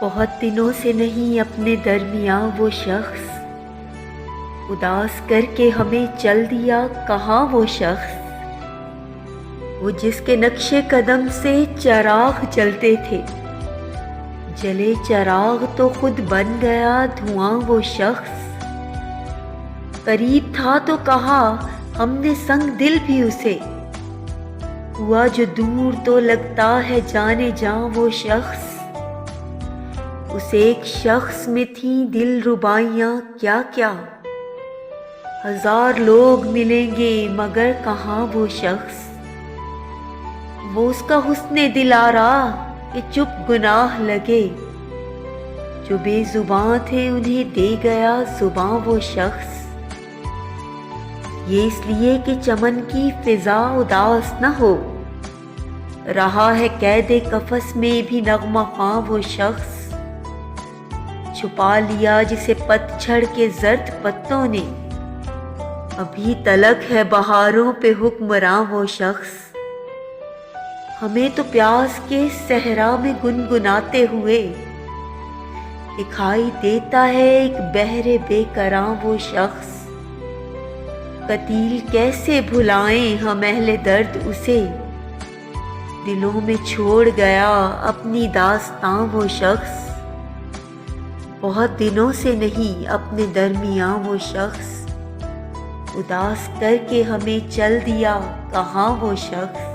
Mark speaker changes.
Speaker 1: بہت دنوں سے نہیں اپنے درمیاں وہ شخص، اداس کر کے ہمیں چل دیا کہاں وہ شخص، وہ جس کے نقش قدم سے چراغ جلتے تھے، جلے چراغ تو خود بن گیا دھواں وہ شخص، قریب تھا تو کہا ہم نے سنگ دل بھی اسے، ہوا جو دور تو لگتا ہے جانے جاں وہ شخص، اس ایک شخص میں تھیں دل ربائیاں کیا کیا، ہزار لوگ ملیں گے مگر کہاں وہ شخص، وہ اس کا حسن دلارا کہ چپ گناہ لگے، جو بے زباں تھے انہیں دے گیا زباں وہ شخص، یہ اس لیے کہ چمن کی فضا اداس نہ ہو، رہا ہے قید قفس میں بھی نغمہ خواں وہ شخص، چھپا لیا جسے پتجھڑ کے زرد پتوں نے، ابھی تلک ہے بہاروں پہ حکمراں وہ شخص، ہمیں تو پیاس کے صحرا میں گنگناتے ہوئے دکھائی دیتا ہے ایک بحر بے کراں وہ شخص، قتیل کیسے بھلائیں ہم اہل درد اسے، دلوں میں چھوڑ گیا اپنی داستاں وہ شخص، بہت دنوں سے نہیں اپنے درمیاں وہ شخص، اداس کر کے ہمیں چل دیا کہاں وہ شخص۔